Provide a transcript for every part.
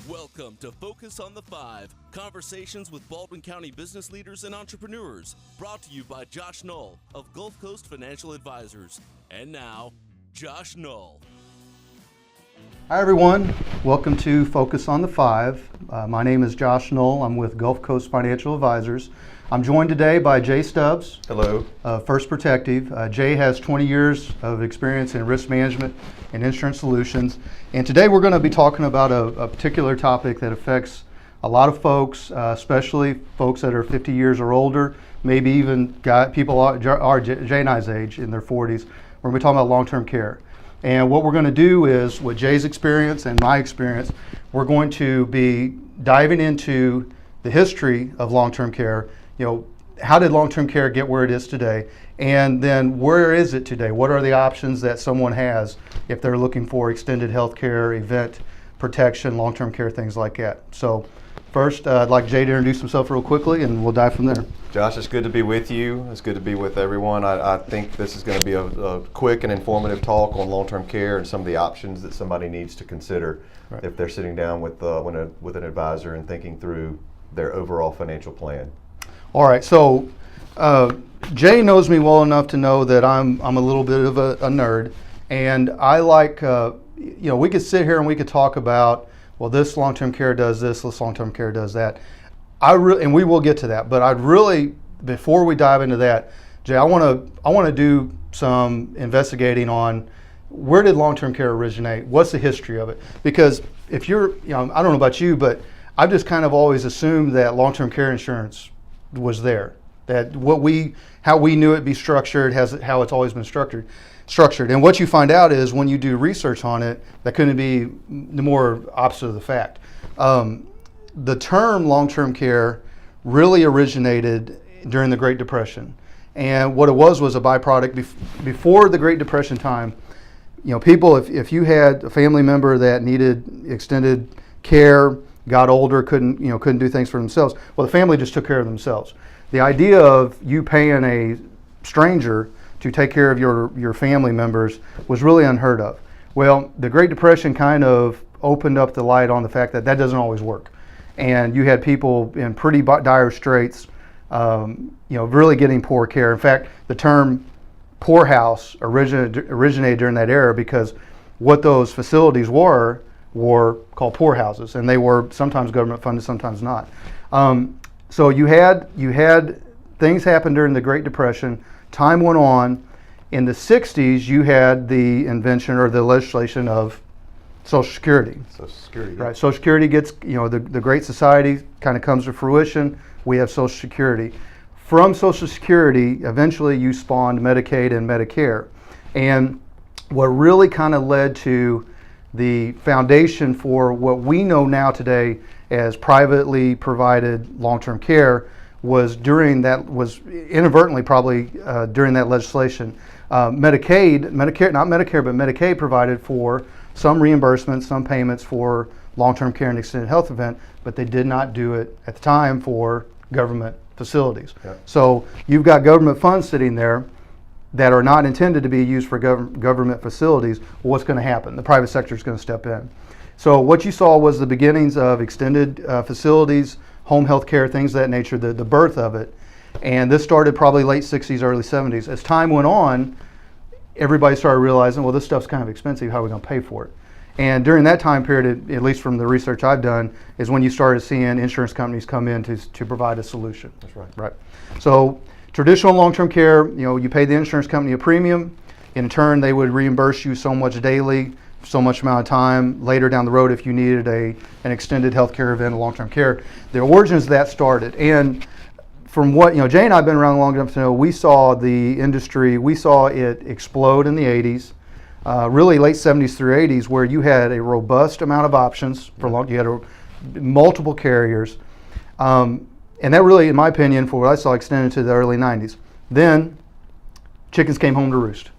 Welcome to Focus on the Five, conversations with Baldwin County business leaders and entrepreneurs, brought to you by Josh Knoll of Gulf Coast Financial Advisors. And now, Josh Knoll. Hi everyone, welcome to Focus on the Five. My name is Josh Knoll. I'm with Gulf Coast Financial Advisors. I'm joined today by Jay Stubbs. Hello. First Protective. Jay has 20 years of experience in risk management and insurance solutions. And today we're going to be talking about a particular topic that affects a lot of folks, especially folks that are 50 years or older, maybe even people are Jay and I's age in their 40s. We're going to be talking about long-term care. And what we're going to do is, with Jay's experience and my experience, we're going to be diving into the history of long-term care. You know, how did long-term care get where it is today? And then where is it today? What are the options that someone has if they're looking for extended health care, event protection, long-term care, things like that? So first, I'd like Jay to introduce himself real quickly and we'll dive from there. Josh, it's good to be with you. It's good to be with everyone. I think this is going to be a quick and informative talk on long-term care and some of the options that somebody needs to consider if they're sitting down with an advisor and thinking through their overall financial plan. All right, so Jay knows me well enough to know that I'm a little bit of a nerd, and I like, we could sit here and we could talk about, well, this long-term care does this long-term care does that. And we will get to that, but I'd really, before we dive into that, Jay, I want to do some investigating on where did long-term care originate? What's the history of it? Because if you're, I don't know about you, but I've just kind of always assumed that long-term care insurance was there. That how we knew it be structured, how it's always been structured. And what you find out is when you do research on it, that couldn't be the more opposite of the fact. The term long-term care really originated during the Great Depression. And what it was a byproduct before the Great Depression time. You know, people, if you had a family member that needed extended care, got older, couldn't do things for themselves, well, the family just took care of themselves. The idea of you paying a stranger to take care of your family members was really unheard of. Well, the Great Depression kind of opened up the light on the fact that doesn't always work. And you had people in pretty dire straits, really getting poor care. In fact, the term poorhouse originated during that era because what those facilities were called poorhouses, and they were sometimes government funded, sometimes not. So you had things happen during the Great Depression. Time went on. In the 60s, you had the invention or the legislation of Social Security. Social Security. Right. Social Security gets, the Great Society kind of comes to fruition. We have Social Security. From Social Security, eventually you spawned Medicaid and Medicare. And what really kind of led to the foundation for what we know now today as privately provided long-term care was inadvertently probably during that legislation. Medicaid provided for some reimbursements, some payments for long-term care and extended health event, but they did not do it at the time for government facilities. Yep. So you've got government funds sitting there that are not intended to be used for government facilities. Well, what's going to happen? The private sector is going to step in. So what you saw was the beginnings of extended facilities, home health care, things of that nature, the birth of it. And this started probably late 60s, early 70s. As time went on, everybody started realizing, well, this stuff's kind of expensive. How are we going to pay for it? And during that time period, at least from the research I've done, is when you started seeing insurance companies come in to provide a solution. That's right. Right. So traditional long-term care, you pay the insurance company a premium. In turn, they would reimburse you so much daily, so much amount of time later down the road if you needed an extended health care event, a long-term care. The origins of that started. And from what, Jay and I have been around long enough to know, we saw the industry, we saw it explode in the 80s, really late 70s through 80s, where you had a robust amount of options for you had multiple carriers. And that really, in my opinion, for what I saw, extended to the early 90s. Then chickens came home to roost.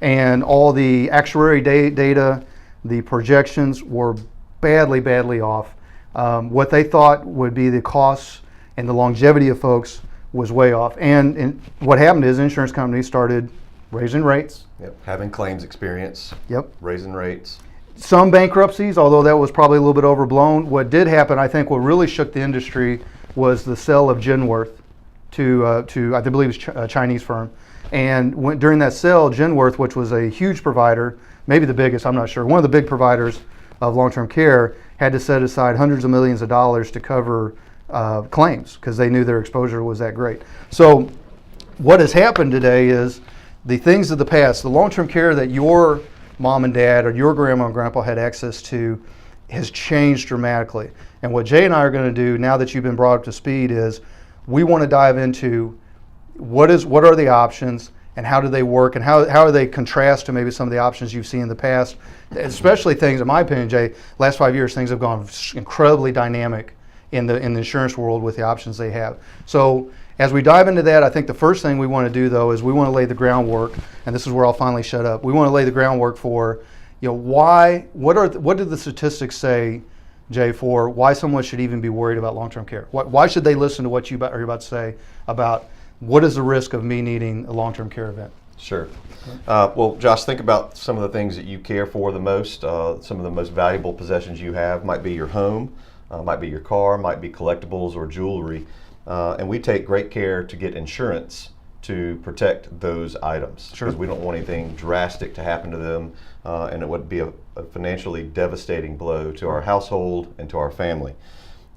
And all the actuary data, the projections were badly off. What they thought would be the costs and the longevity of folks was way off. And what happened is insurance companies started raising rates. Yep. Having claims experience. Yep. Raising rates. some bankruptcies, although that was probably a little bit overblown. What did happen, I think, what really shook the industry was the sale of Genworth to I believe it was a Chinese firm. And during that sale, Genworth, which was a huge provider, maybe the biggest, I'm not sure, one of the big providers of long-term care, had to set aside hundreds of millions of dollars to cover claims because they knew their exposure was that great. So what has happened today is the things of the past, the long-term care that your mom and dad or your grandma and grandpa had access to has changed dramatically. And what Jay and I are going to do now that you've been brought up to speed is we want to dive into what are the options and how do they work and how do they contrast to maybe some of the options you've seen in the past, especially things, in my opinion, Jay, last 5 years things have gone incredibly dynamic in the insurance world with the options they have. So as we dive into that, I think the first thing we want to do though is we want to lay the groundwork, and this is where I'll finally shut up. We want to lay the groundwork for, what did the statistics say, Jay, for why someone should even be worried about long-term care? Why should they listen to what you're about to say about what is the risk of me needing a long-term care event? Sure. Well, Josh, think about some of the things that you care for the most. Some of the most valuable possessions you have might be your home, might be your car, might be collectibles or jewelry. And we take great care to get insurance to protect those items. Sure. Because we don't want anything drastic to happen to them, and it would be a financially devastating blow to our household and to our family.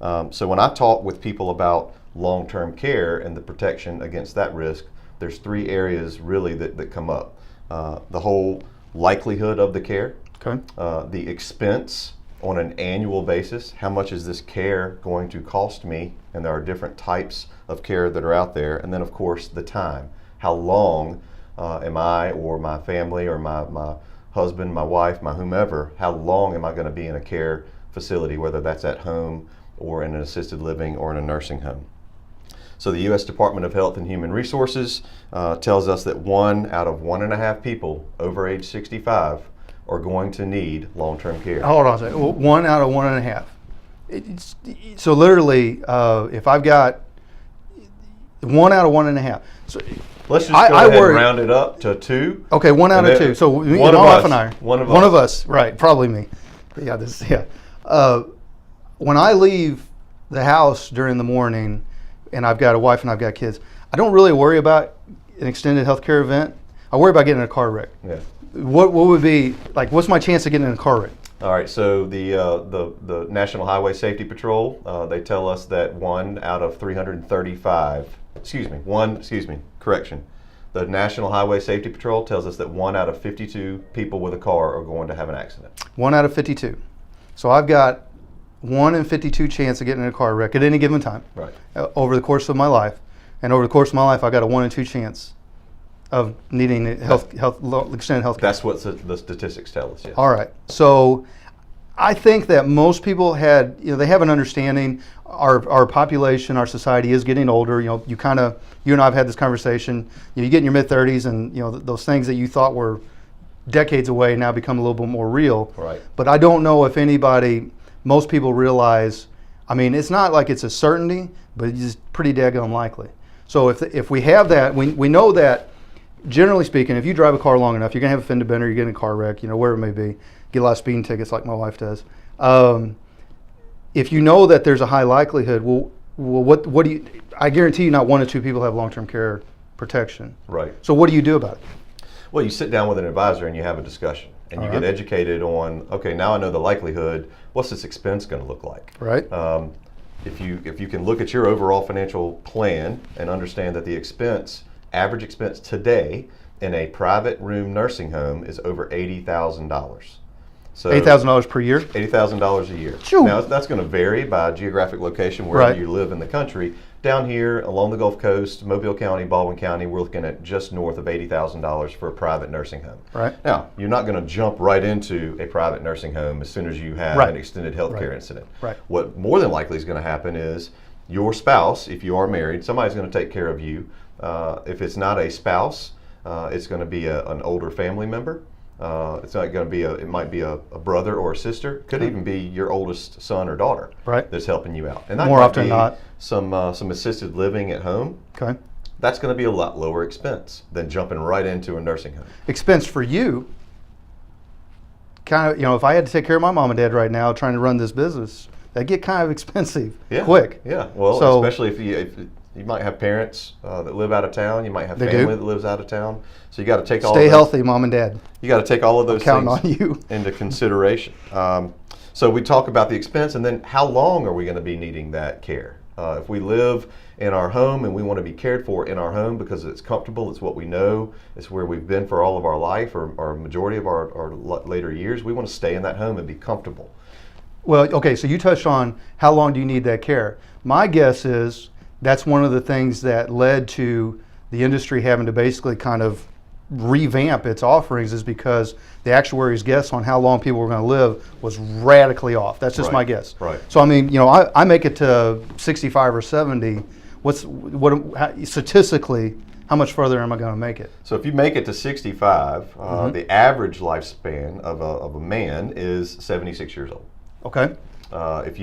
So when I talk with people about long-term care and the protection against that risk, there's three areas really that come up. The whole likelihood of the care, Okay. the expense on an annual basis, how much is this care going to cost me? And there are different types of care that are out there. And then of course the time, how long am I or my family or my husband, my wife, my whomever, how long am I going to be in a care facility, whether that's at home or in an assisted living or in a nursing home. So the U.S. Department of Health and Human Resources tells us that 1 out of 1.5 people over age 65 are going to need long-term care. Hold on a second. 1 out of 1.5. So literally, if I've got 1 out of 1.5. So let's just go ahead and round it up to 2. Okay, 1 out of 2. So my wife and I. One of us, right? Probably me. But yeah, when I leave the house during the morning, and I've got a wife and I've got kids, I don't really worry about an extended healthcare event. I worry about getting in a car wreck. Yeah. What would be like? What's my chance of getting in a car wreck? All right. So the National Highway Safety Patrol, they tell us that 1 out of 335. Correction. The National Highway Safety Patrol tells us that 1 out of 52 people with a car are going to have an accident. 1 out of 52. So I've got 1 in 52 chance of getting in a car wreck at any given time. Right. Over the course of my life, and over the course of my life, I got a 1 in 2 chance of needing extended health care. That's what the statistics tell us. Yes. All right. So I think that most people they have an understanding. Our population, our society is getting older. You and I have had this conversation. You get in your mid-30s, and those things that you thought were decades away now become a little bit more real. Right. But I don't know if most people realize. I mean, it's not like it's a certainty, but it's pretty daggone likely. So if we have that, we know that. Generally speaking, if you drive a car long enough, you're going to have a fender bender, you're getting a car wreck, wherever it may be. Get a lot of speeding tickets like my wife does. If you know that there's a high likelihood, what do you, I guarantee you not 1 or 2 people have long-term care protection. Right. So what do you do about it? Well, you sit down with an advisor and you have a discussion. And you get educated on, okay, now I know the likelihood, what's this expense going to look like? Right. If you can look at your overall financial plan and understand that the average expense today in a private room nursing home is over $80,000. So $8,000 per year? $80,000 a year. Shoo. Now that's going to vary by geographic location wherever you live in the country. Down here along the Gulf Coast, Mobile County, Baldwin County, we're looking at just north of $80,000 for a private nursing home. Right. Now, you're not going to jump right into a private nursing home as soon as you have an extended health care incident. Right. What more than likely is going to happen is your spouse, if you are married, somebody's going to take care of you. If it's not a spouse, it's going to be an older family member. It's not going to be it might be a brother or a sister. Could even be your oldest son or daughter that's helping you out. And that more might often be than not. Some assisted living at home. Okay. That's going to be a lot lower expense than jumping right into a nursing home. Expense for you, kind of, if I had to take care of my mom and dad right now trying to run this business, that'd get kind of expensive quick. Yeah, well, So- especially if you might have parents that live out of town. You might have They family do. that lives out of town. So you got to take all Stay of those, healthy, mom and dad. You got to take all of those Counting things on you. into consideration. So we talk about the expense, and then how long are we going to be needing that care? If we live in our home and we want to be cared for in our home because it's comfortable, it's what we know, it's where we've been for all of our life or a majority of our later years, we want to stay in that home and be comfortable. Well, okay, so you touched on how long do you need that care. My guess is that's one of the things that led to the industry having to basically kind of revamp its offerings, is because the actuary's guess on how long people were going to live was radically off. That's just Right, my guess. right. So I mean, I make it to 65 or 70. Statistically, how much further am I going to make it? So if you make it to 65, the average lifespan of a man is 76 years old. Okay. If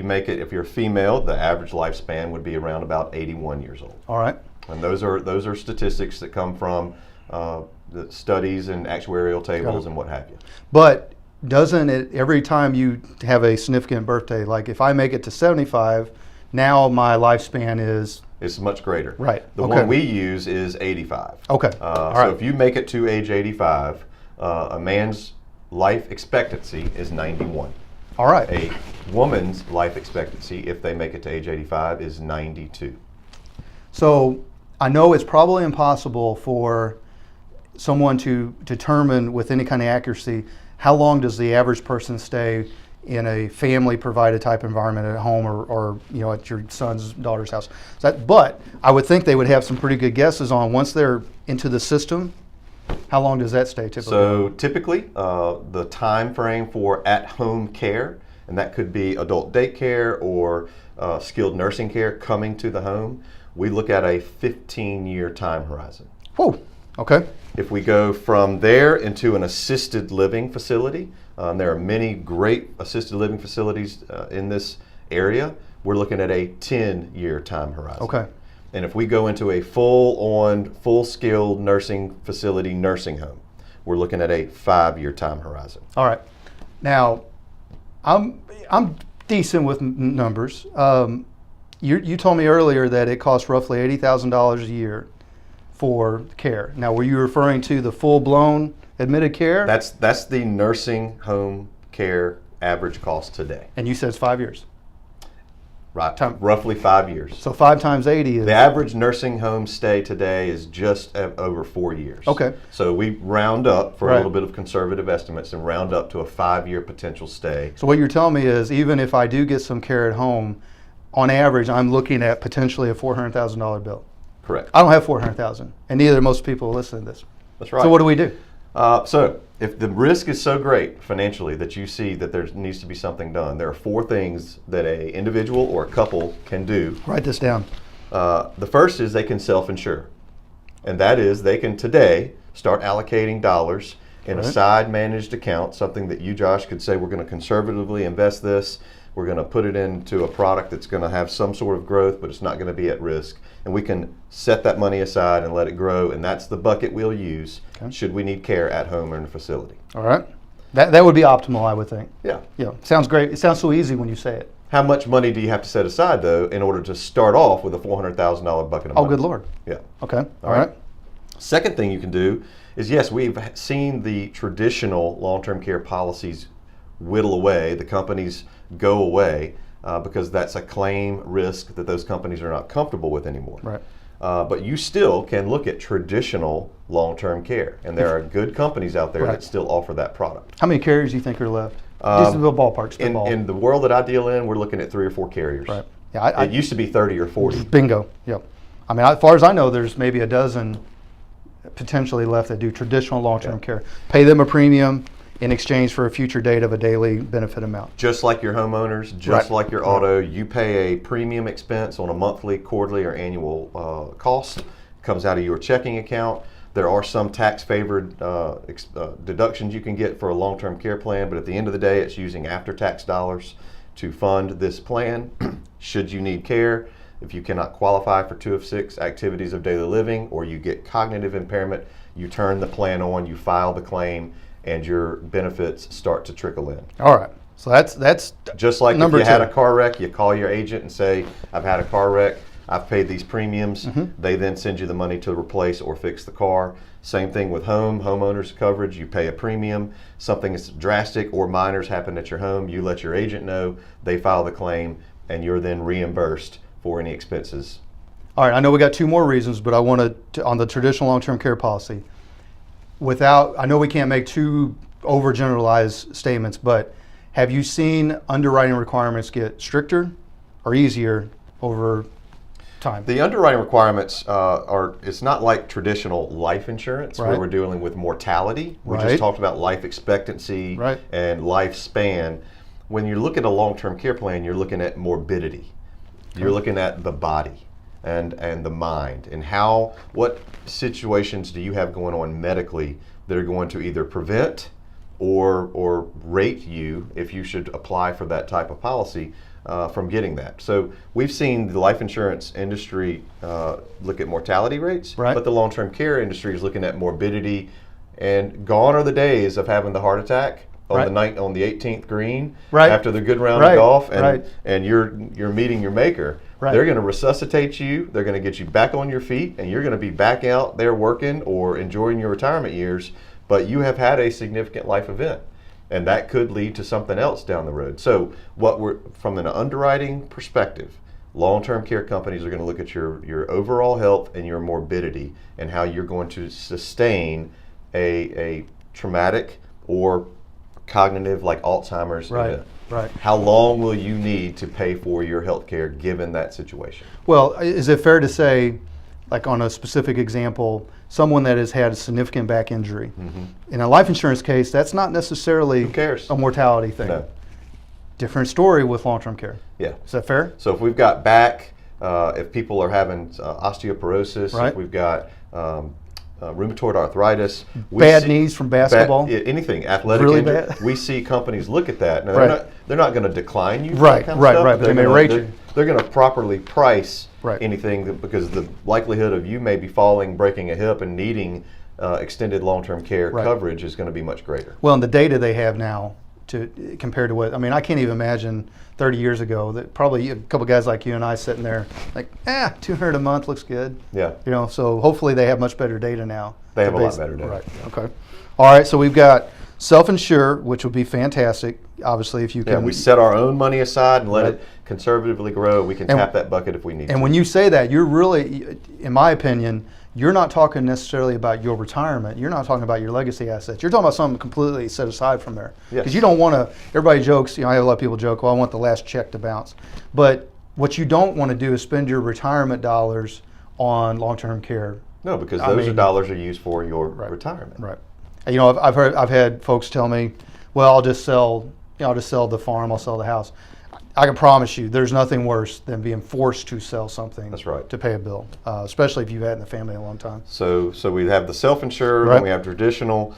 you're a female, the average lifespan would be around about 81 years old. All right. And those are statistics that come from the studies and actuarial tables and what have you. But doesn't it, every time you have a significant birthday, like if I make it to 75, now my lifespan is... It's much greater. Right. The Okay. one we use is 85. Okay. So All right. if you make it to age 85, a man's life expectancy is 91. All right. A woman's life expectancy, if they make it to age 85, is 92. So I know it's probably impossible for someone to determine with any kind of accuracy how long does the average person stay in a family provided type environment at home or at your son's daughter's house. But I would think they would have some pretty good guesses on, once they're into the system, how long does that stay typically? So typically, the time frame for at-home care, and that could be adult daycare or skilled nursing care coming to the home, we look at a 15-year time horizon. Whoa. Okay. If we go from there into an assisted living facility, there are many great assisted living facilities in this area, we're looking at a 10-year time horizon. Okay. And if we go into a full-on, full-skilled nursing facility, nursing home, we're looking at a 5-year time horizon. All right. Now, I'm decent with numbers. You told me earlier that it costs roughly $80,000 a year for care. Now, were you referring to the full-blown admitted care? That's the nursing home care average cost today. And you said it's 5 years. Right, roughly 5 years. So 5 times 80 is... The average nursing home stay today is just over 4 years. Okay. So we round up for Right. a little bit of conservative estimates and round up to a 5-year potential stay. So what you're telling me is, even if I do get some care at home, on average, I'm looking at potentially a $400,000 bill. Correct. I don't have $400,000, and neither most people listening to this. That's right. So what do we do? So if the risk is so great financially that you see that there needs to be something done, there are 4 things that a individual or a couple can do. Write this down. The first is they can self-insure. And that is they can today start allocating dollars in a side managed account, something that you, Josh, could say, we're going to conservatively invest this. We're going to put it into a product that's going to have some sort of growth, but it's not going to be at risk. And we can set that money aside and let it grow, and that's the bucket we'll use should we need care at home or in a facility. All right. That would be optimal, I would think. Yeah. Yeah. Sounds great. It sounds so easy when you say it. How much money do you have to set aside, though, in order to start off with a $400,000 bucket of money? Oh, good Lord. Yeah. Okay. All right. Second thing you can do is, yes, we've seen the traditional long-term care policies whittle away, the companies go away, because that's a claim risk that those companies are not comfortable with anymore. Right. But you still can look at traditional long-term care, and there are good companies out there Right. that still offer that product. How many carriers do you think are left? Just a little ballpark. spitball. In the world that I deal in, we're looking at 3 or 4 carriers. Right. Yeah. It used to be 30 or 40. Bingo. Yep. I mean, as far as I know, there's maybe a dozen potentially left that do traditional long-term care. Pay them a premium in exchange for a future date of a daily benefit amount. Just like your homeowners, just like your auto, you pay a premium expense on a monthly, quarterly, or annual cost. It comes out of your checking account. There are some tax-favored deductions you can get for a long-term care plan, but at the end of the day, it's using after-tax dollars to fund this plan. Should you need care, if you cannot qualify for 2 of 6 activities of daily living, or you get cognitive impairment, you turn the plan on, you file the claim, and your benefits start to trickle in. All right. So that's Just like if number you had two. a car wreck, you call your agent and say, I've had a car wreck, I've paid these premiums. Mm-hmm. They then send you the money to replace or fix the car. Same thing with homeowners coverage. You pay a premium. Something is drastic or minors happen at your home, you let your agent know, they file the claim, and you're then reimbursed for any expenses. All right, I know we got two more reasons, but I wanted to, on the traditional long-term care policy, I know we can't make too overgeneralized statements, but have you seen underwriting requirements get stricter or easier over time? The underwriting requirements it's not like traditional life insurance where Right. we're dealing with mortality. We Right. just talked about life expectancy Right. and lifespan. When you look at a long-term care plan, you're looking at morbidity. You're looking at the body and the mind and what situations do you have going on medically that are going to either prevent or rate you if you should apply for that type of policy from getting that. So we've seen the life insurance industry look at mortality rates, Right. but the long-term care industry is looking at morbidity, and gone are the days of having the heart attack on Right. the night on the 18th green Right. after the good round Right. of golf, and Right. and you're meeting your maker. Right. They're going to resuscitate you. They're going to get you back on your feet, and you're going to be back out there working or enjoying your retirement years. But you have had a significant life event, and that could lead to something else down the road. So, from an underwriting perspective, long-term care companies are going to look at your overall health and your morbidity, and how you're going to sustain a traumatic or cognitive, like Alzheimer's Right. event. Right. How long will you need to pay for your health care given that situation? Well, is it fair to say, like on a specific example, someone that has had a significant back injury, in a life insurance case, that's not necessarily Who cares? a mortality thing. No. Different story with long-term care. Yeah. Is that fair? So if we've got back, if people are having osteoporosis, Right. if we've got rheumatoid arthritis, Bad knees from basketball? anything, athletic Really injury, bad? we see companies look at that. Now, Right. they're not going to decline you for Right, that kind of right, stuff, right, but they may rate you. They're going to properly price Right. anything because the likelihood of you maybe falling, breaking a hip, and needing extended long-term care Right. coverage is going to be much greater. Well, and the data they have now compared to what, I mean, I can't even imagine 30 years ago that probably a couple guys like you and I sitting there like, $200 a month looks good. Yeah. So hopefully they have much better data now. They have to a lot base- better data. Right, okay. All right, so we've got self-insure, which would be fantastic, obviously, if you Yeah, can. we set our own money aside and let Right. it conservatively grow. We can And- tap that bucket if we need to. And when you say that, you're really, in my opinion, you're not talking necessarily about your retirement. You're not talking about your legacy assets. You're talking about something completely set aside from there. Yes. Because you don't want to, everybody jokes, I have a lot of people joke, well, I want the last check to bounce. But what you don't want to do is spend your retirement dollars on long-term care. No, because I those mean- dollars are used for your Right. retirement. Right. I've had folks tell me, well, I'll just sell the farm, I'll sell the house. I can promise you, there's nothing worse than being forced to sell something. That's right. To pay a bill, especially if you've had it in the family a long time. So we have the self-insured, Right. and we have traditional.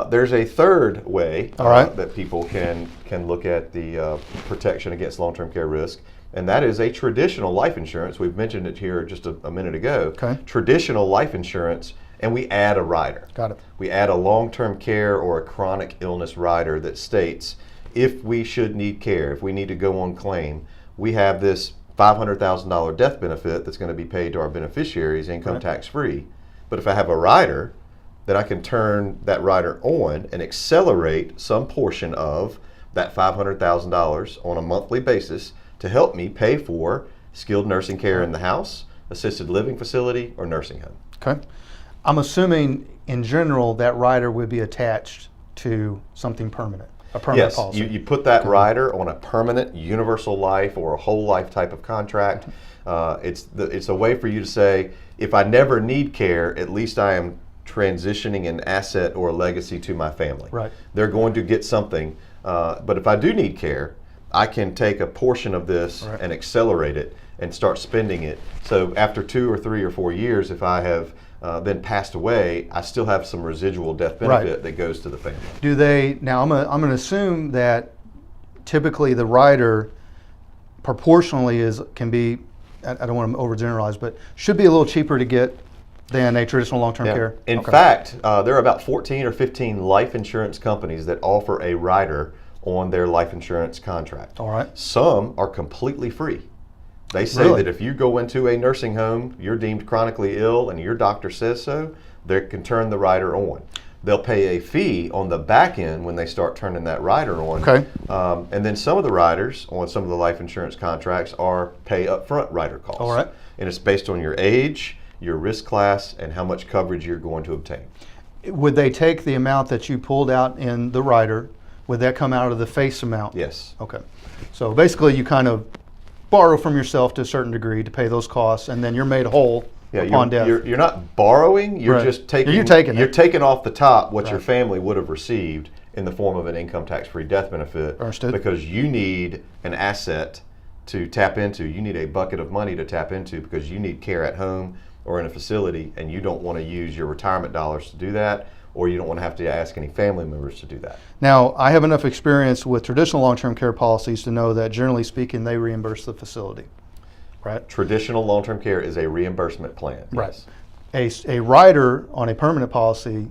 There's a third way All right. that people can look at the protection against long-term care risk, and that is a traditional life insurance. We've mentioned it here just a minute ago. Okay. Traditional life insurance, and we add a rider. Got it. We add a long-term care or a chronic illness rider that states if we should need care, if we need to go on claim, we have this $500,000 death benefit that's going to be paid to our beneficiaries income Right. tax free. But if I have a rider, then I can turn that rider on and accelerate some portion of that $500,000 on a monthly basis to help me pay for skilled nursing care in the house, assisted living facility, or nursing home. Okay. I'm assuming in general that rider would be attached to something permanent, a permanent Yes, policy. you put that rider on a permanent universal life or a whole life type of contract. It's a way for you to say, if I never need care, at least I am transitioning an asset or a legacy to my family. Right. They're going to get something, but if I do need care, I can take a portion of this Right. and accelerate it and start spending it. So after 2 or 3 or 4 years, if I have then passed away, I still have some residual death benefit Right. that goes to the family. Do they, now I'm going to assume that typically the rider proportionally can be, I don't want to overgeneralize, but should be a little cheaper to get than a traditional long-term Yeah. care? In Okay. fact, there are about 14 or 15 life insurance companies that offer a rider on their life insurance contract. All right. Some are completely free. They say Really? that if you go into a nursing home, you're deemed chronically ill, and your doctor says so, they can turn the rider on. They'll pay a fee on the back end when they start turning that rider on. Okay. And then some of the riders on some of the life insurance contracts are pay upfront rider costs. All right. And it's based on your age, your risk class, and how much coverage you're going to obtain. Would they take the amount that you pulled out in the rider? Would that come out of the face amount? Yes. Okay. So basically, you kind of borrow from yourself to a certain degree to pay those costs, and then you're made whole upon death. You're not borrowing. You're Right. just taking. You're taking it. You're taking off the top what your Right. family would have received in the form of an income tax-free death benefit. Understood. Because you need an asset to tap into. You need a bucket of money to tap into because you need care at home or in a facility, and you don't want to use your retirement dollars to do that, or you don't want to have to ask any family members to do that. Now, I have enough experience with traditional long-term care policies to know that generally speaking, they reimburse the facility, right? Traditional long-term care is a reimbursement plan. Right. Yes. A rider on a permanent policy,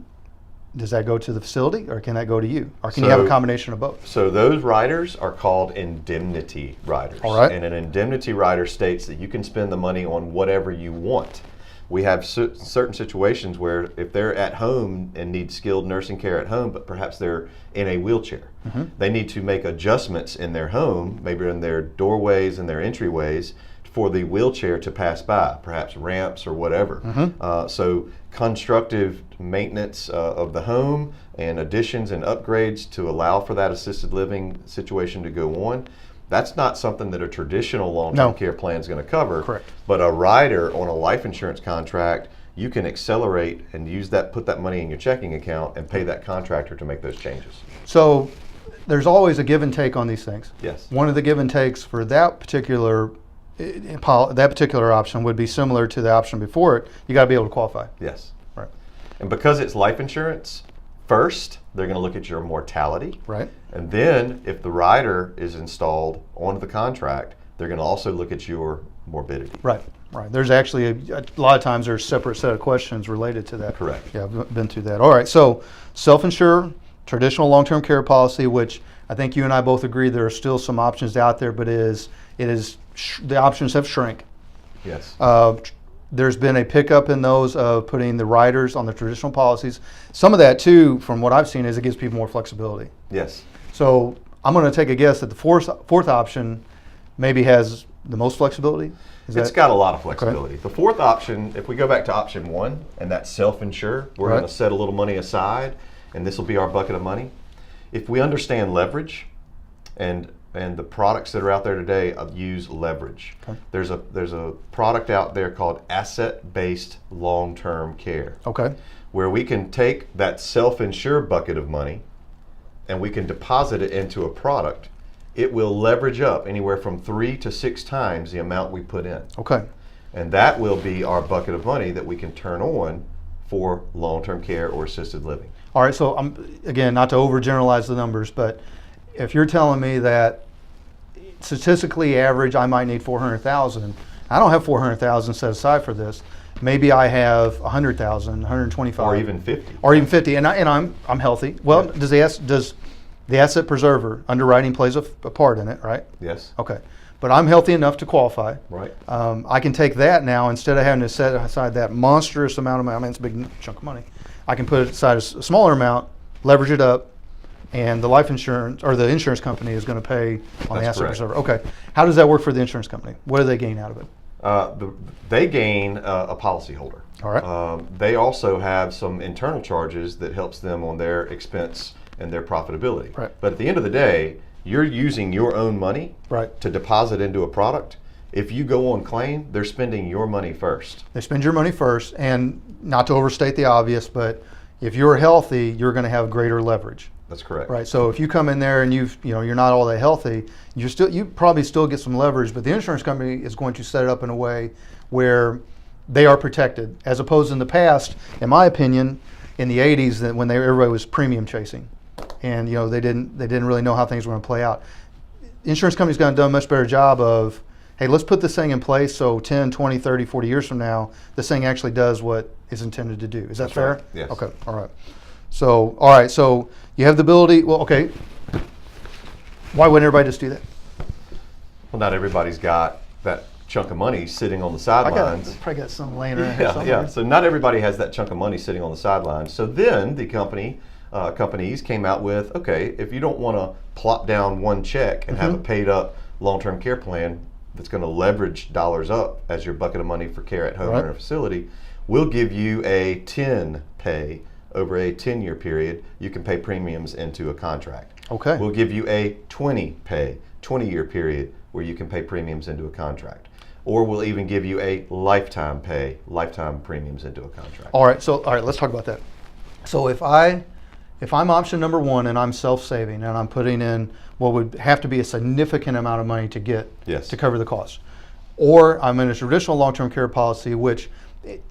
does that go to the facility or can that go to you? Or can you have a So- combination of both? So those riders are called indemnity riders. All right. And an indemnity rider states that you can spend the money on whatever you want. We have certain situations where if they're at home and need skilled nursing care at home, but perhaps they're in a wheelchair, they need to make adjustments in their home, maybe in their doorways and their entryways, for the wheelchair to pass by, perhaps ramps or whatever. So constructive maintenance of the home and additions and upgrades to allow for that assisted living situation to go on. That's not something that a traditional long-term No. care plan is going to cover. Correct. But a rider on a life insurance contract, you can accelerate and use that, put that money in your checking account and pay that contractor to make those changes. So there's always a give and take on these things. Yes. One of the give and takes for that particular option would be similar to the option before it. You got to be able to qualify. Yes. Right. And because it's life insurance, first they're going to look at your mortality. Right. And then if the rider is installed onto the contract, they're going to also look at your morbidity. Right. Right. There's actually a lot of times there's a separate set of questions related to that. Correct. Yeah, I've been through that. All right. So self-insure, traditional long-term care policy, which I think you and I both agree there are still some options out there, but the options have shrank. Yes. There's been a pickup in those of putting the riders on the traditional policies. Some of that too, from what I've seen, is it gives people more flexibility. Yes. So I'm going to take a guess that the fourth option maybe has the most flexibility. It's got a lot of flexibility. The fourth option, if we go back to option one, and that's self-insure, we're Right. going to set a little money aside, and this will be our bucket of money. If we understand leverage, and the products that are out there today use leverage. Okay. There's a product out there called asset-based long-term care, Okay. where we can take that self-insure bucket of money, and we can deposit it into a product. It will leverage up anywhere from 3 to 6 times the amount we put in. Okay. And that will be our bucket of money that we can turn on for long-term care or assisted living. All right. So again, not to overgeneralize the numbers, but if you're telling me that statistically average, I might need 400,000. I don't have 400,000 set aside for this. Maybe I have 100,000, 125, Or even 50. or even 50, and I'm healthy. Well, Yeah. does the asset preserver underwriting plays a part in it, right? Yes. Okay, but I'm healthy enough to qualify. Right. I can take that now instead of having to set aside that monstrous amount of money. I mean, it's a big chunk of money. I can put aside a smaller amount, leverage it up, and the life insurance or the insurance company is going to pay on the That's asset correct. preserver. Okay, how does that work for the insurance company? What do they gain out of it? They gain a policyholder. All right. They also have some internal charges that helps them on their expense and their profitability. Right. But at the end of the day, you're using your own money Right. to deposit into a product. If you go on claim, they're spending your money first. They spend your money first, and not to overstate the obvious, but if you're healthy, you're going to have greater leverage. That's correct. Right. So if you come in there and you're not all that healthy, you probably still get some leverage, but the insurance company is going to set it up in a way where they are protected, as opposed in the past, in my opinion, in the 80s, that when everybody was premium chasing, and they didn't really know how things were going to play out. Insurance companies got done a much better job of hey, let's put this thing in place so 10, 20, 30, 40 years from now, this thing actually does what it's intended to do. Is that That's fair? right. Yes. Okay, all right. So you have the ability, well, okay. Why wouldn't everybody just do that? Well, not everybody's got that chunk of money sitting on the I sidelines. probably got something laying around here somewhere. Yeah. So not everybody has that chunk of money sitting on the sidelines. So then the companies came out with, okay, if you don't want to plop down one check and have a paid up long-term care plan that's going to leverage dollars up as your bucket of money for care at home or in a facility, we'll give you a 10 pay over a 10-year period. You can pay premiums into a contract. Okay. We'll give you a 20 pay, 20-year period where you can pay premiums into a contract. Or we'll even give you a lifetime pay, lifetime premiums into a contract. All right, let's talk about that. So if I'm option number one and I'm self-saving and I'm putting in what would have to be a significant amount of money to get to cover the cost, or I'm in a traditional long-term care policy, which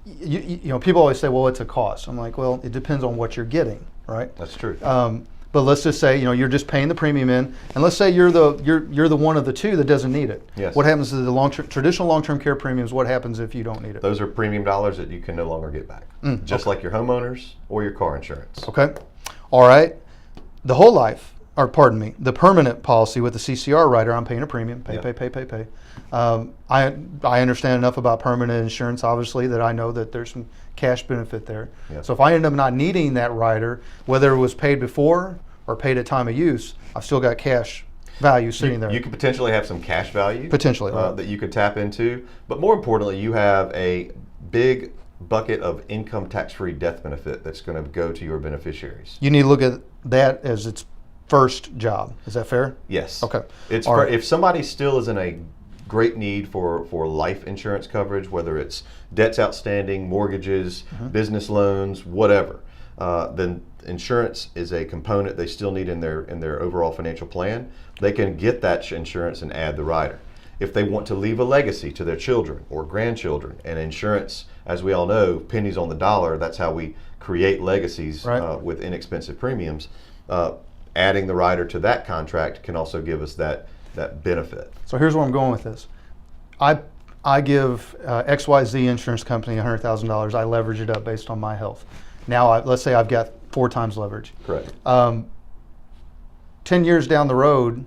you know people always say, well, it's a cost. I'm like, well, it depends on what you're getting, right? That's true. But let's just say you're just paying the premium in, and let's say you're the one of the two that doesn't need it. Yes. What happens to the traditional long-term care premiums? What happens if you don't need it? Those are premium dollars that you can no longer get back, just like your homeowners or your car insurance. Okay. All right. The whole life, or pardon me, the permanent policy with the CCR rider, I'm paying a premium, pay. I understand enough about permanent insurance, obviously, that I know that there's some cash benefit there. Yep. So if I end up not needing that rider, whether it was paid before or paid at time of use, I've still got cash value sitting there. You could potentially have some cash value Potentially, right. that you could tap into, but more importantly, you have a big bucket of income tax-free death benefit that's going to go to your beneficiaries. You need to look at that as its first job. Is that fair? Yes. Okay. It's All right. If somebody still is in a great need for life insurance coverage, whether it's debts outstanding, mortgages, business loans, whatever, then insurance is a component they still need in their overall financial plan. They can get that insurance and add the rider. If they want to leave a legacy to their children or grandchildren, and insurance, as we all know, pennies on the dollar, that's how we create legacies with inexpensive premiums. Adding the rider to that contract can also give us that benefit. So here's where I'm going with this. I give XYZ insurance company $100,000. I leverage it up based on my health. Now, let's say I've got 4 times leverage. Correct. 10 years down the road,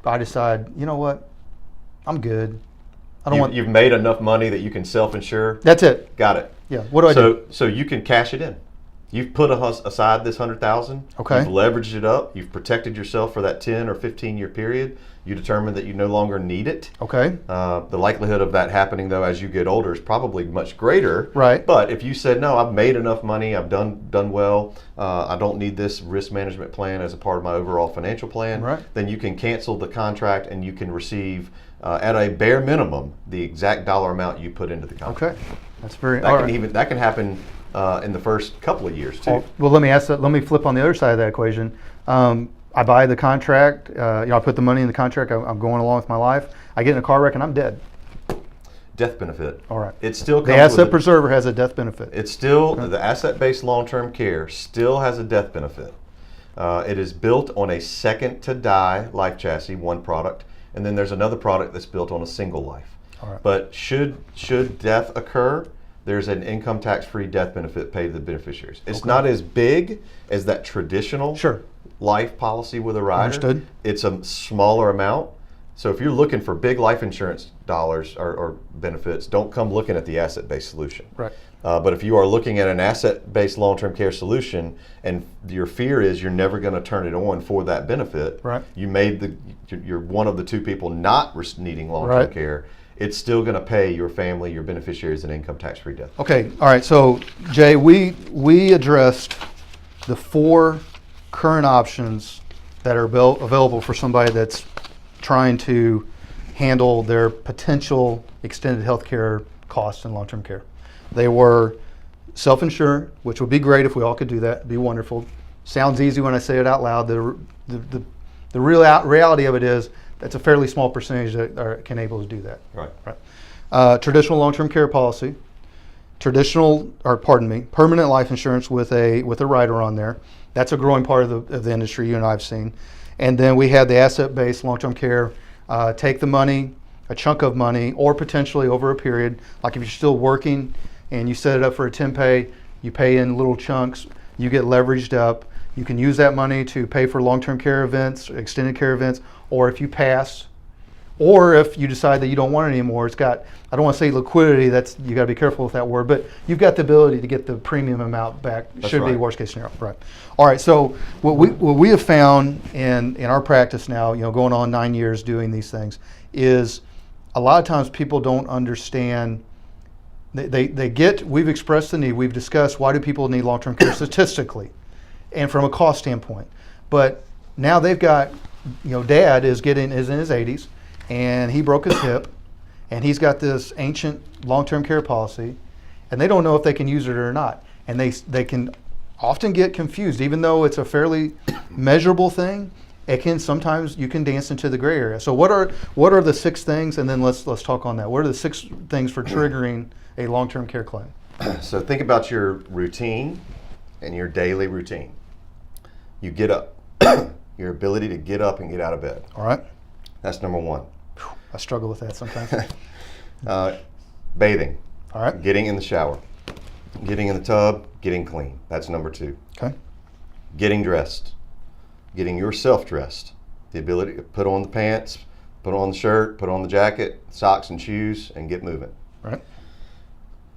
I decide, you know what? I'm good. You've made enough money that you can self-insure. That's it. Got it. Yeah. What do I do? So you can cash it in. You've put aside this $100,000. Okay. You've leveraged it up. You've protected yourself for that 10 or 15-year period. You determine that you no longer need it. Okay. The likelihood of that happening, though, as you get older, is probably much greater. Right. But if you said, no, I've made enough money, I've done well, I don't need this risk management plan as a part of my overall financial plan, right, then you can cancel the contract and you can receive, at a bare minimum, the exact dollar amount you put into the contract. Okay. That's very. That can happen in the first couple of years too. Well, let me ask that. Let me flip on the other side of that equation. I buy the contract. I put the money in the contract. I'm going along with my life. I get in a car wreck and I'm dead. Death benefit. All right. It still comes the asset preserver has a death benefit. It's still the asset-based long-term care still has a death benefit. It is built on a second-to-die life chassis, one product, and then there's another product that's built on a single life. All right. But should death occur, there's an income tax-free death benefit paid to the beneficiaries. It's not as big as that traditional life policy with a rider. Understood. It's a smaller amount. So if you're looking for big life insurance dollars or benefits, don't come looking at the asset-based solution. Right. But if you are looking at an asset-based long-term care solution and your fear is you're never going to turn it on for that benefit, right, you're one of the two people not needing long-term care, it's still going to pay your family, your beneficiaries, an income tax-free death. Okay. All right. So Jay, we addressed the 4 current options that are available for somebody that's trying to handle their potential extended health care costs in long-term care. They were self-insure, which would be great if we all could do that. It'd be wonderful. Sounds easy when I say it out loud. The reality of it is that's a fairly small percentage that are able to do that. Right. Traditional long-term care policy, permanent life insurance with a rider on there. That's a growing part of the industry you and I have seen. And then we had the asset-based long-term care. Take the money, a chunk of money, or potentially over a period, like if you're still working and you set it up for a 10 pay, you pay in little chunks, you get leveraged up. You can use that money to pay for long-term care events, extended care events, or if you pass, or if you decide that you don't want it anymore, it's got, I don't want to say liquidity, you got to be careful with that word, but you've got the ability to get the premium amount back. That's should right. be worst case scenario. Right. All right. So what we have found in our practice now, going on 9 years doing these things, is a lot of times people don't understand. We've expressed the need. We've discussed why do people need long-term care statistically, and from a cost standpoint. But now they've got, Dad is in his 80s, and he broke his hip, and he's got this ancient long-term care policy, and they don't know if they can use it or not. And they can often get confused, even though it's a fairly measurable thing. It can sometimes you can dance into the gray area. So what are the 6 things? And then let's talk on that. What are the 6 things for triggering a long-term care claim? So think about your routine and your daily routine. You get up, your ability to get up and get out of bed. All right. That's number 1. I struggle with that sometimes. Bathing. All right. Getting in the shower. Getting in the tub, getting clean. That's number 2. Okay. Getting dressed. Getting yourself dressed. The ability to put on the pants, put on the shirt, put on the jacket, socks and shoes, and get moving. All right.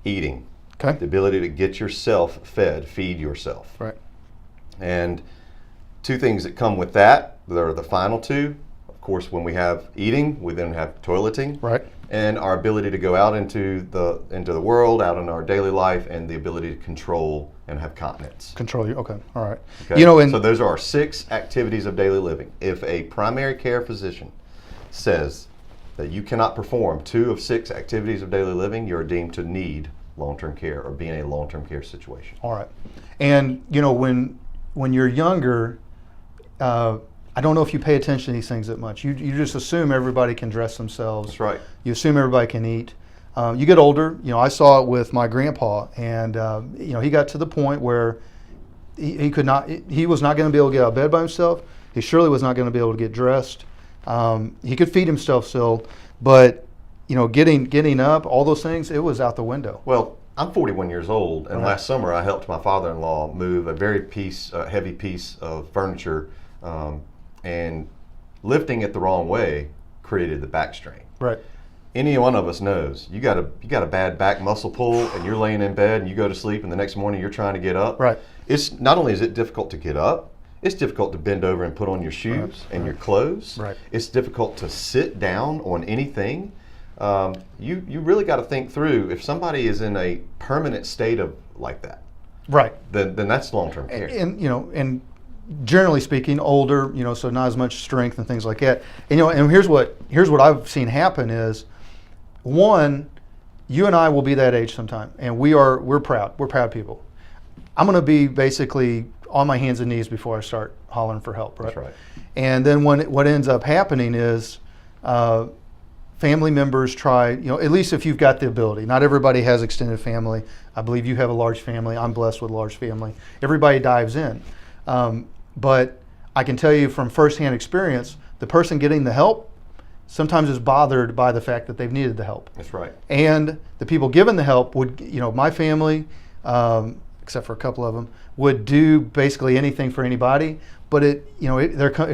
Eating. Okay. The ability to get yourself fed, feed yourself. Right. And 2 things that come with that, that are the final 2. Of course, when we have eating, we then have toileting. Right. And our ability to go out into the world, out in our daily life, and the ability to control and have continence. Control you. Okay. All right. Okay? And so those are our 6 activities of daily living. If a primary care physician says that you cannot perform 2 of 6 activities of daily living, you're deemed to need long-term care or be in a long-term care situation. All right. And when you're younger, I don't know if you pay attention to these things that much. You just assume everybody can dress themselves. That's right. You assume everybody can eat. You get older. I saw it with my grandpa, and he got to the point where he could not. He was not going to be able to get out of bed by himself. He surely was not going to be able to get dressed. He could feed himself still, but getting up, all those things, it was out the window. Well, I'm 41 years old, and Right. last summer I helped my father-in-law move a very heavy piece of furniture, and lifting it the wrong way created the back strain. Right. Any one of us knows you got a bad back muscle pull, and you're laying in bed and you go to sleep, and the next morning you're trying to get up. Right. It's not only is it difficult to get up, it's difficult to bend over and put on your shoes and your clothes. Right. It's difficult to sit down on anything. You really got to think through, if somebody is in a permanent state of like that, Right. then that's long-term care. And generally speaking, older, so not as much strength and things like that. And here's what I've seen happen is, one, you and I will be that age sometime, and we're proud. We're proud people. I'm going to be basically on my hands and knees before I start hollering for help, right? That's right. And then what ends up happening is family members try, at least if you've got the ability. Not everybody has extended family. I believe you have a large family. I'm blessed with a large family. Everybody dives in. But I can tell you from firsthand experience, the person getting the help sometimes is bothered by the fact that they've needed the help. That's right. And the people given the help would, my family, except for a couple of them, would do basically anything for anybody, but it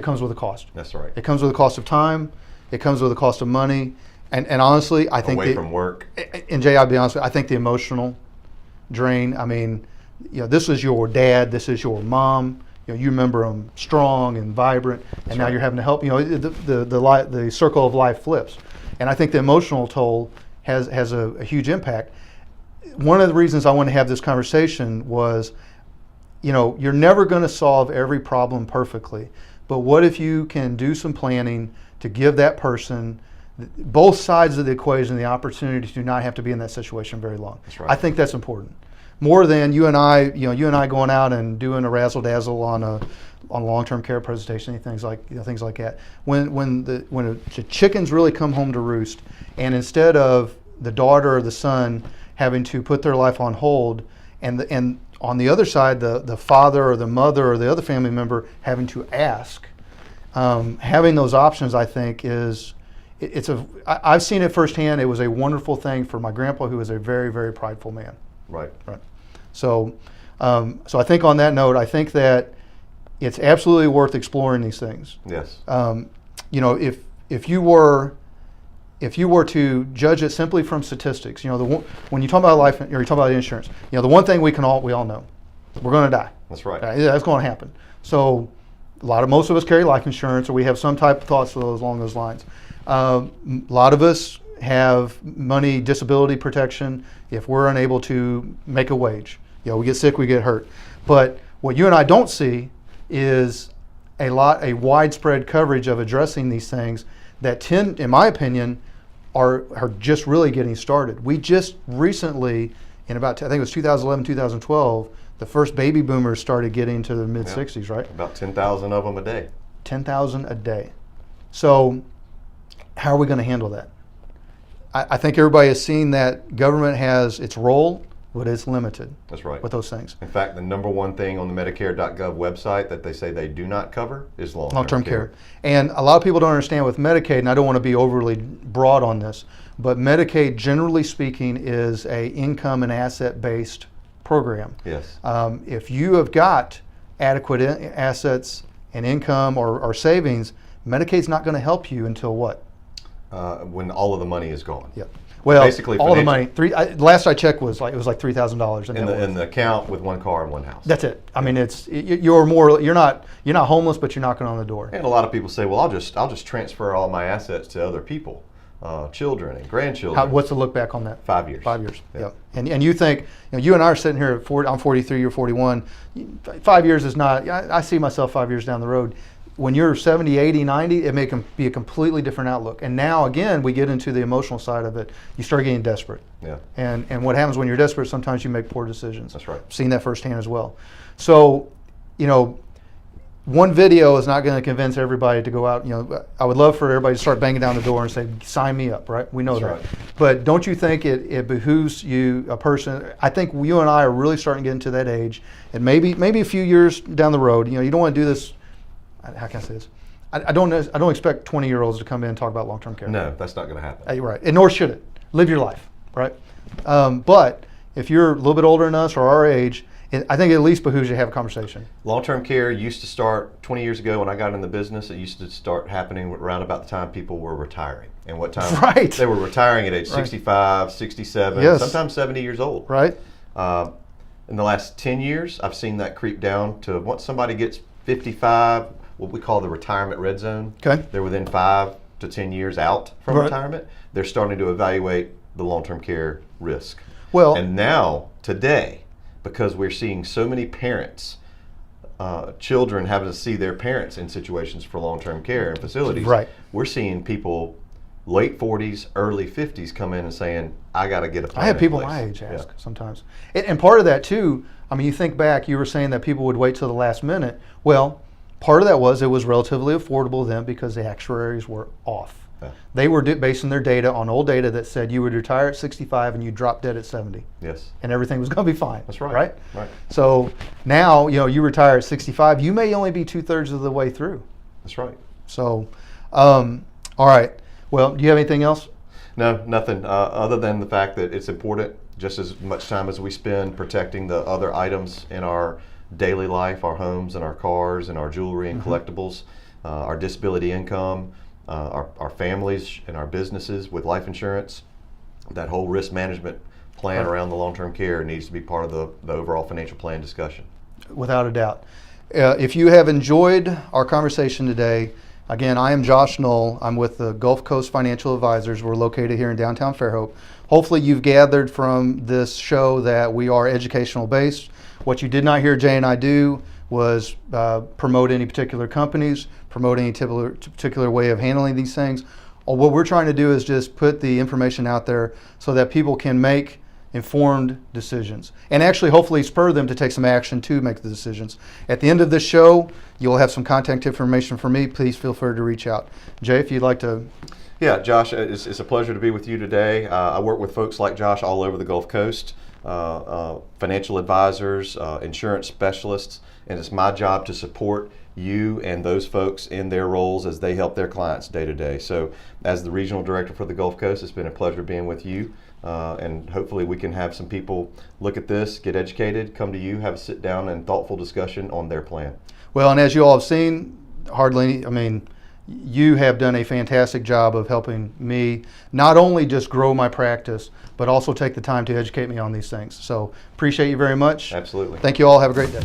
comes with a cost. That's right. It comes with a cost of time. It comes with a cost of money. And honestly, I think Away from work. And Jay, I'll be honest with you, I think the emotional drain, this is your dad, this is your mom. You remember them strong and vibrant, and now you're having to help. The circle of life flips, and I think the emotional toll has a huge impact. One of the reasons I want to have this conversation was, you're never going to solve every problem perfectly, but what if you can do some planning to give that person both sides of the equation the opportunity to not have to be in that situation very long. That's right. I think that's important. More than you and I going out and doing a razzle dazzle on a long-term care presentation and things like that. When the chickens really come home to roost, and instead of the daughter or the son having to put their life on hold, and on the other side the father or the mother or the other family member having to ask, having those options, I think is I've seen it firsthand. It was a wonderful thing for my grandpa, who was a very, very prideful man. Right. Right. So I think on that note, I think that it's absolutely worth exploring these things. Yes. If you were to judge it simply from statistics, when you talk about life or you talk about insurance, the one thing we all know, we're going to die. That's right. That's going to happen. So most of us carry life insurance, or we have some type of thoughts along those lines. A lot of us have money disability protection if we're unable to make a wage. We get sick, we get hurt. But what you and I don't see is a widespread coverage of addressing these things that tend, in my opinion, are just really getting started. We just recently, in about, I think it was 2011, 2012, the first baby boomers started getting to the mid-60s, right? About 10,000 of them a day. 10,000 a day. So how are we going to handle that? I think everybody has seen that government has its role, but it's limited. That's right. With those things. In fact, the number one thing on the Medicare.gov website that they say they do not cover is long-term care. And a lot of people don't understand with Medicaid, and I don't want to be overly broad on this, but Medicaid, generally speaking, is a income and asset-based program. Yes. If you have got adequate assets and income or savings, Medicaid's not going to help you until what? When all of the money is gone. Yep. Well, basically all the money. Last I checked was it was like $3,000 in the account with one car and one house. That's it. I mean, you're not homeless, but you're knocking on the door. And a lot of people say, well, I'll just transfer all my assets to other people, children and grandchildren. What's the look back on that? 5 years. 5 years. Yeah. Yep. And you think, you and I are sitting here at 40, I'm 43, you're 41. 5 years is not. I see myself 5 years down the road. When you're 70, 80, 90, it may be a completely different outlook. And now, again, we get into the emotional side of it. You start getting desperate. Yeah. And what happens when you're desperate, sometimes you make poor decisions. That's right. I've seen that firsthand as well. So, one video is not going to convince everybody to go out. I would love for everybody to start banging down the door and say, sign me up, right? We know That's that. right. But don't you think it behooves you, a person, I think you and I are really starting to get into that age, and maybe a few years down the road, you don't want to do this. How can I say this? I don't expect 20-year-olds to come in and talk about long-term care. No, that's not going to happen. Right, and nor should it. Live your life, right? But if you're a little bit older than us or our age, I think it at least behooves you to have a conversation. Long-term care used to start 20 years ago when I got in the business. It used to start happening around about the time people were retiring. And what time? Right. They were retiring at age 65, 67, yes. Sometimes 70 years old. Right. In the last 10 years, I've seen that creep down to once somebody gets 55, what we call the retirement red zone. Okay. They're within 5 to 10 years out from Right. retirement. They're starting to evaluate the long-term care risk. Well, And now, today, because we're seeing so many parents, children having to see their parents in situations for long-term care and facilities, right. We're seeing people late 40s, early 50s come in and saying, I got to get a plan. I have people in place. my age ask Yeah. sometimes. And part of that too, you think back, you were saying that people would wait till the last minute. Well, part of that was it was relatively affordable then because the actuaries were off. Yeah. They were basing their data on old data that said you would retire at 65 and you drop dead at 70. Yes. And everything was going to be fine. That's right. Right? Right. So now, you retire at 65, you may only be 2/3 of the way through. That's right. So, all right. Well, do you have anything else? No, nothing other than the fact that it's important just as much time as we spend protecting the other items in our daily life, our homes and our cars and our jewelry and collectibles, our disability income, our families and our businesses with life insurance. That whole risk management plan around the long-term care needs to be part of the overall financial plan discussion. Without a doubt. If you have enjoyed our conversation today, again, I am Josh Knoll. I'm with the Gulf Coast Financial Advisors. We're located here in downtown Fairhope. Hopefully you've gathered from this show that we are educational based. What you did not hear Jay and I do was promote any particular companies, promote any particular way of handling these things. What we're trying to do is just put the information out there so that people can make informed decisions and actually hopefully spur them to take some action to make the decisions. At the end of this show, you'll have some contact information for me. Please feel free to reach out. Jay, if you'd like to. Yeah, Josh, it's a pleasure to be with you today. I work with folks like Josh all over the Gulf Coast. financial advisors, insurance specialists, and it's my job to support you and those folks in their roles as they help their clients day to day. So as the regional director for the Gulf Coast, it's been a pleasure being with you. And hopefully we can have some people look at this, get educated, come to you, have a sit down and thoughtful discussion on their plan. Well, and as you all have seen, you have done a fantastic job of helping me not only just grow my practice, but also take the time to educate me on these things. So appreciate you very much. Absolutely. Thank you all. Have a great day.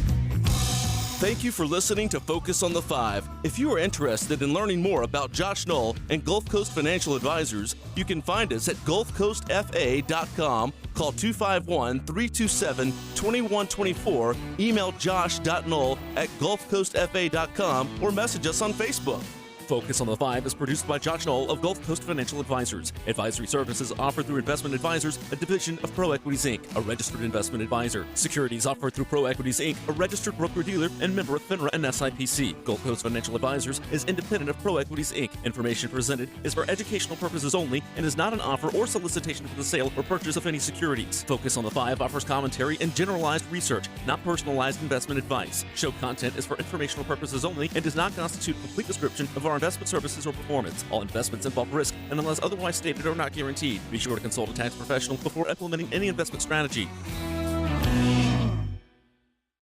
Thank you for listening to Focus on the Five. If you are interested in learning more about Josh Knoll and Gulf Coast Financial Advisors, you can find us at gulfcoastfa.com, call 251-327-2124, email josh.knoll@gulfcoastfa.com, or message us on Facebook. Focus on the Five is produced by Josh Knoll of Gulf Coast Financial Advisors. Advisory services offered through Investment Advisors, a division of ProEquities Inc., a registered investment advisor. Securities offered through ProEquities Inc., a registered broker-dealer and member of FINRA and SIPC. Gulf Coast Financial Advisors is independent of ProEquities Inc. Information presented is for educational purposes only and is not an offer or solicitation for the sale or purchase of any securities. Focus on the Five offers commentary and generalized research, not personalized investment advice. Show content is for informational purposes only and does not constitute a complete description of our investment services or performance. All investments involve risk and unless otherwise stated are not guaranteed. Be sure to consult a tax professional before implementing any investment strategy.